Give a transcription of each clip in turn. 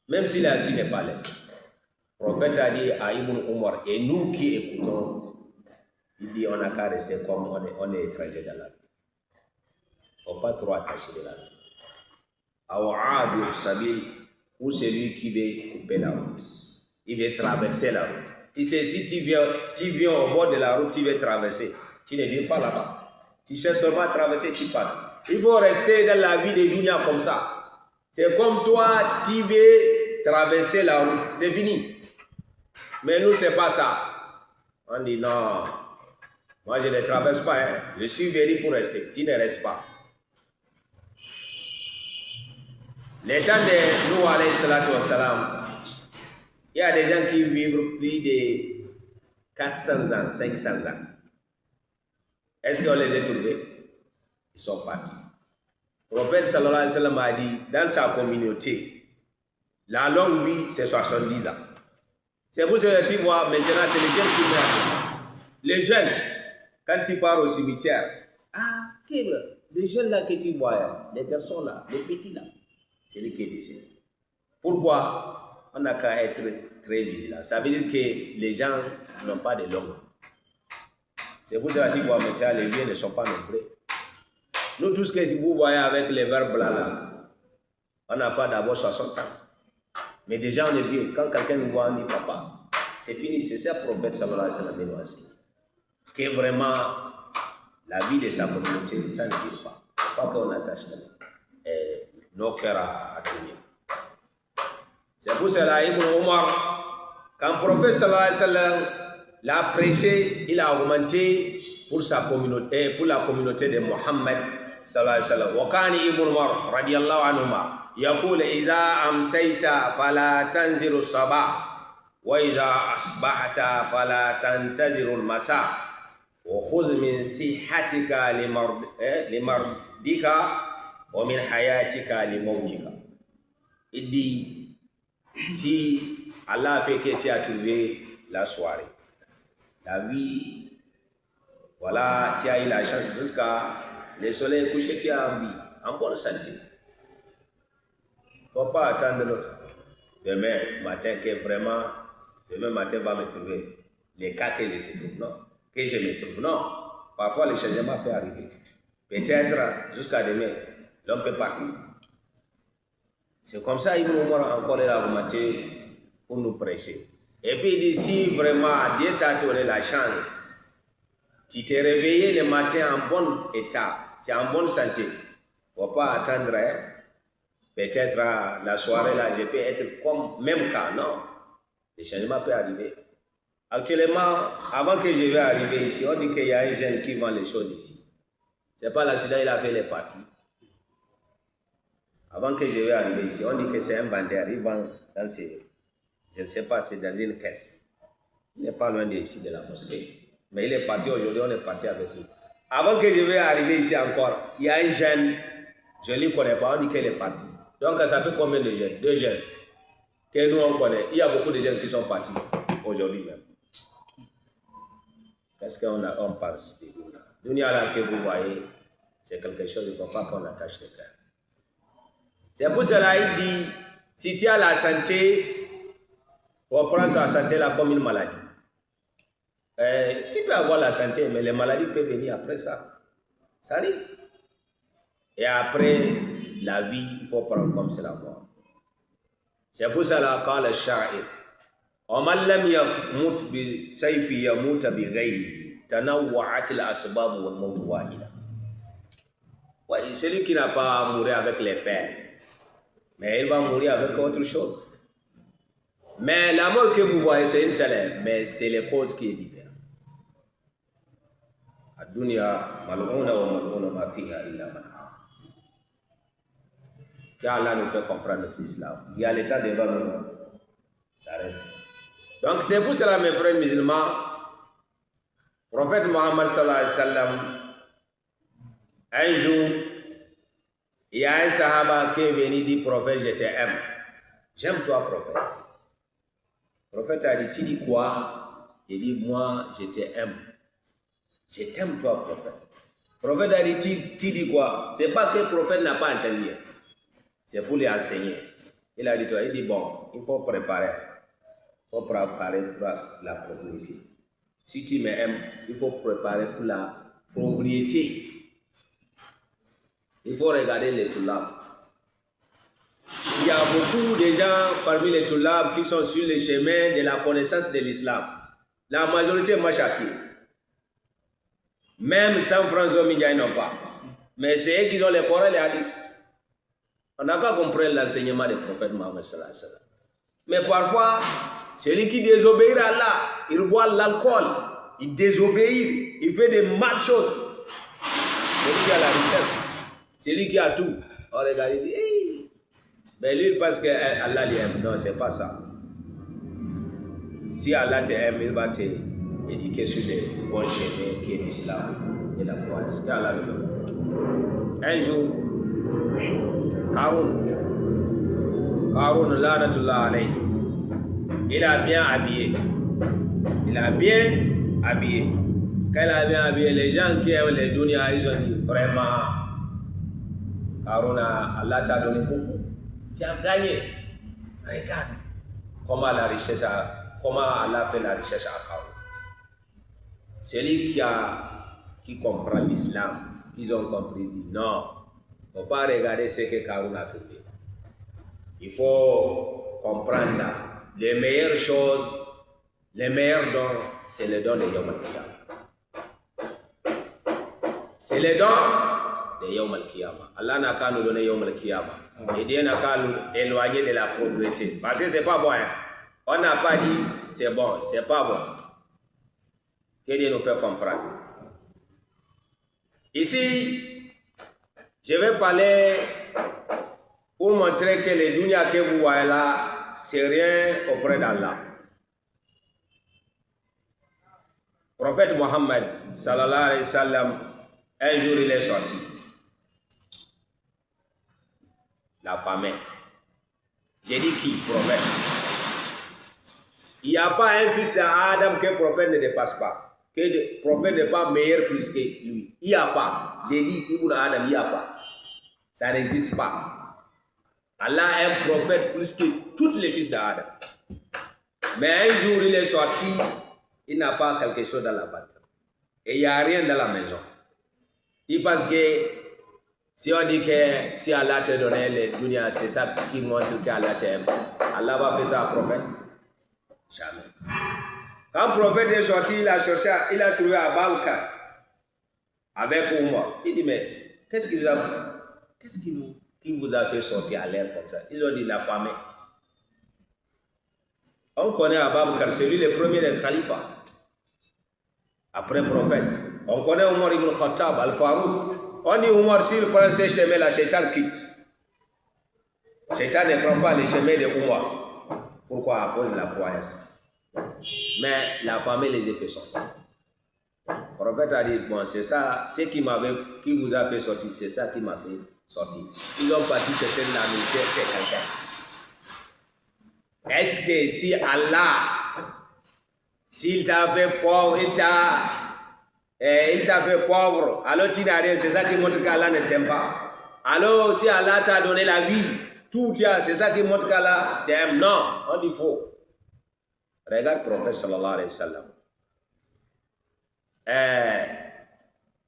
Même si la Syrie n'est pas l'aise. Le prophète a dit à Ibn Omar, et nous qui écoutons, il dit on n'a qu'à rester comme on est étranger dans la vie. Il ne faut pas trop attacher de la vie. Aou'abir Sabil, ou celui qui veut couper la route. Il veut traverser la route. Tu sais, si tu viens au bord de la route, tu veux traverser. Tu ne viens pas là-bas. Tu cherches seulement à traverser, tu passes. Il faut rester dans la vie de dunya comme ça. C'est comme toi, tu veux traverser la route. C'est fini. Mais nous, c'est pas ça. On dit non. Moi, je ne traverse pas. Hein. Je suis venu pour rester. Tu ne restes pas. Les temps de nous, alayhi salatu wassalam, il y a des gens qui vivent plus de 400 ans, 500 ans. Est-ce qu'on les a trouvés? Ils sont partis. Le prophète sallallahu alayhi wa sallam a dit, dans sa communauté, la longue vie, c'est 70 ans. C'est pour ça que tu vois, maintenant, c'est les jeunes qui meurent. Les jeunes, quand tu pars au cimetière, les jeunes là que tu vois, les garçons là, les petits là, c'est lui qui est décédé. Pourquoi? On n'a qu'à être très vigilant. Ça veut dire que les gens n'ont pas de longue. C'est pour ça que tu vois, maintenant, les vieux ne sont pas nombreux. Nous, tout ce que vous voyez avec les verres blancs là, on n'a pas d'abord 60 ans. Mais déjà, on est vieux. Quand quelqu'un nous voit, on dit papa, c'est fini. C'est ça, le prophète sallallahu alayhi wa sallam aussi. Que vraiment, la vie de sa communauté, ça ne dure pas. Il ne faut pas qu'on attache nos cœurs à tenir. C'est pour cela, Ibn Omar, quand le prophète sallallahu alayhi wa sallam l'a prêché, il a augmenté pour sa communauté, pour la communauté de Mohammed sallallahu alayhi wa sallam. Wakani Ibn Omar, radiyallahu anhuma, يقول إذا أمسيت فلا تنزل الصباح وإذا أصبحت فلا تنتظر المساء وخذ من صحتك لمرضك ومن حياتك لموتك. Il dit, si Allah fait que tu as trouvé la soirée, la vie, voilà, tu as eu la chance jusqu'à le soleil couché, tu as envie, en bonne santé. Il ne faut pas attendre demain matin que vraiment, demain matin va me trouver les cas que je te trouve, non? Que je me trouve, non. Parfois, le changement peut arriver. Peut-être jusqu'à demain, l'homme peut partir. C'est comme ça, Ibn Omar a encore augmenté pour nous prêcher. Et puis, il dit, si vraiment Dieu t'a donné la chance, tu t'es réveillé le matin en bon état, c'est en bonne santé. Il ne faut pas attendre, hein? Peut-être la soirée là, je peux être comme même cas, non. Le changement peut arriver. Actuellement, avant que je vais arriver ici, on dit qu'il y a un jeune qui vend les choses ici. Ce n'est pas l'accident, il a fait les parties. Avant que je vais arriver ici, on dit que c'est un vendeur, il vend dans ses, je ne sais pas, c'est dans une caisse. Il n'est pas loin d'ici de la mosquée. Mais il est parti aujourd'hui, on est parti avec lui. Avant que je vais arriver ici encore, il y a un jeune, je ne le connais pas, on dit qu'il est parti. Donc, ça fait combien de jeunes? 2 jeunes que nous on connaît. Il y a beaucoup de jeunes qui sont partis aujourd'hui même. Qu'est-ce qu'on pense de Dunia? Dunia là que vous voyez, c'est quelque chose, il ne faut pas qu'on attache le cœur. C'est pour cela qu'il dit, si tu as la santé, il faut prendre ta santé là comme une maladie. Tu peux avoir la santé, mais les maladies peuvent venir après ça. Ça arrive. Et après, la vie, il faut prendre comme c'est la mort. C'est pour cela quand le sha'ir, وَمَنْ لَمْ يَمُتْ بِسَيْفِ يَمُوتَ بِغَيْرِهِ تَنَوَّعَتِ الْأَسْبَابُ وَالْمَوْتُ وَاحِدًا. Oui, celui qui n'a pas mouru avec les pères, mais il va mourir avec autre chose. Mais la mort que vous voyez, c'est une seule, mais c'est les causes qui est différente. الدنيا ملعونة وملعون ما فيها إلا من آمن. Allah nous fait comprendre notre islam. Il y a l'état devant nous. Ça reste. Donc c'est pour cela, mes frères musulmans, le prophète Mohammed sallallahu alayhi wa sallam, un jour, il y a un sahaba qui est venu dire, prophète, je t'aime. J'aime toi, prophète. Le prophète a dit, tu dis quoi? Il dit, moi, je t'aime. Je t'aime toi, prophète. Le prophète a dit, tu dis quoi? C'est pas que le prophète n'a pas entendu. C'est pour lui enseigner. Il a dit, toi, il dit, bon, il faut préparer. Il faut préparer pour la propriété. Si tu m'aimes, il faut préparer pour la propriété. Il faut regarder les toulabs. Il y a beaucoup de gens parmi les toulabs qui sont sur le chemin de la connaissance de l'islam. La majorité machaki. Même 100 francs ils n'ont pas. Mais c'est eux qui ont les Corans et les hadiths. On n'a qu'à comprendre l'enseignement du prophète Mohammed sallallahu alayhi wa sallam. Mais parfois, celui qui désobéit à Allah, il boit l'alcool, il désobéit, il fait des mal choses. Celui qui a la richesse, celui qui a tout. On regarde, il dit, hey. Mais lui, parce que Allah l'aime. Non, c'est pas ça. Si Allah t'aime, il va t'éduquer sur les bons chemins qui est l'islam et la croyance. C'est Allah le fait. Un jour, Haroun, lanatullah alayhi, il a bien habillé. Il a bien habillé. Quand il a bien habillé, les gens qui aiment les dunya, ils ont dit vraiment, Haroun, Allah t'a donné beaucoup. Tu as gagné. Regarde comment Allah fait la richesse à Haroun. Celui qui comprend l'islam, ils ont compris, dit non, il ne faut pas regarder ce que Haroun a fait. Il faut comprendre les meilleures choses, les meilleurs dons, c'est le don de Yawm al-Qiyamah. C'est le don de Yawm al-Qiyamah. Allah n'a qu'à nous donner Yawm al-Qiyamah. Et Dieu n'a qu'à nous éloigner de la pauvreté. Parce que c'est pas bon. Hein? On n'a pas dit c'est bon, c'est pas bon. Que Dieu nous fait comprendre. Ici, je vais parler pour montrer que les dunya que vous voyez là, c'est rien auprès d'Allah. Prophète Mohammed, sallallahu alayhi wa sallam, un jour il est sorti. La famille. J'ai dit qui? Prophète. Il n'y a pas un fils d'Adam que le prophète ne dépasse pas. Que le prophète n'est pas meilleur plus que lui. Il n'y a pas. J'ai dit Ibn Adam, il n'y a pas. Ça n'existe pas. Allah est un prophète plus que tous les fils d'Adam. Mais un jour, il est sorti, il n'a pas quelque chose dans la boîte. Et il n'y a rien dans la maison. C'est parce que si on dit que si Allah te donne les dunya, c'est ça qui montre qu'Allah t'aime. Allah va faire ça au prophète? Jamais. Quand le prophète est sorti, il a cherché, il a trouvé Abouka avec Omar. Il dit, mais qu'est-ce qui vous a fait sortir à l'air comme ça? Ils ont dit la famille. On connaît Abouka, c'est lui le premier des khalifas. Après le prophète. On connaît Omar ibn Khattab, Al-Farouk. On dit Omar, s'il prend ses chemins, la Shaitan quitte. Shaitan ne prend pas les chemins de Omar. Pourquoi? À cause de la croyance. Mais la famille les a fait sortir. Le prophète a dit, bon, c'est ça, ce qui vous a fait sortir, c'est ça qui m'a fait sortir. Ils ont parti chercher la militaire chez quelqu'un. Est-ce que si Allah, s'il t'a fait pauvre, il t'a fait pauvre, alors tu n'as rien, c'est ça qui montre qu'Allah ne t'aime pas. Alors si Allah t'a donné la vie, tout c'est ça qui montre qu'Allah t'aime. Non, on dit faux. Regarde le prophète sallallahu alayhi wa sallam.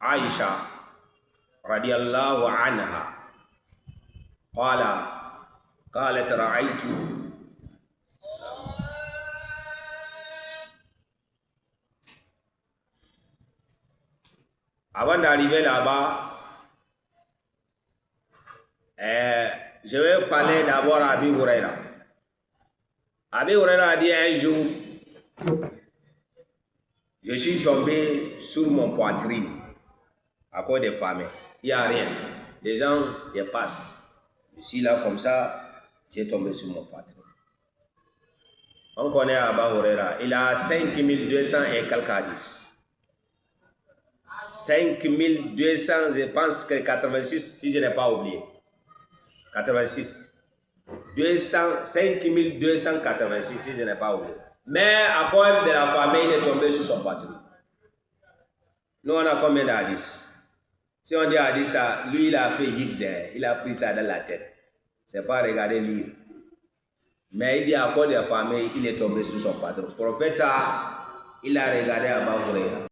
Aïcha radiyallahu anha قالت رأيت Avant d'arriver là-bas, je vais parler d'abord à Abi Huraira. Abi Huraira a dit un jour, je suis tombé sur mon poitrine à cause des familles. Il n'y a rien. Les gens dépassent. Je suis là comme ça, j'ai tombé sur mon poitrine. On connaît Abi Huraira. Il a 5200 et quelques hadiths. 5200, je pense que 86, si je n'ai pas oublié. 86. 5286, si je n'ai pas oublié. Mais à cause de la famille, il est tombé sur son poitrine. Nous, on a combien d'hadiths? Si on dit hadith, ça, lui, il a fait hibs, il a pris ça dans la tête. C'est pas regarder lire. Mais il dit encore des familles, il est tombé sur son patron. Le prophète, il a regardé Abu Huraira.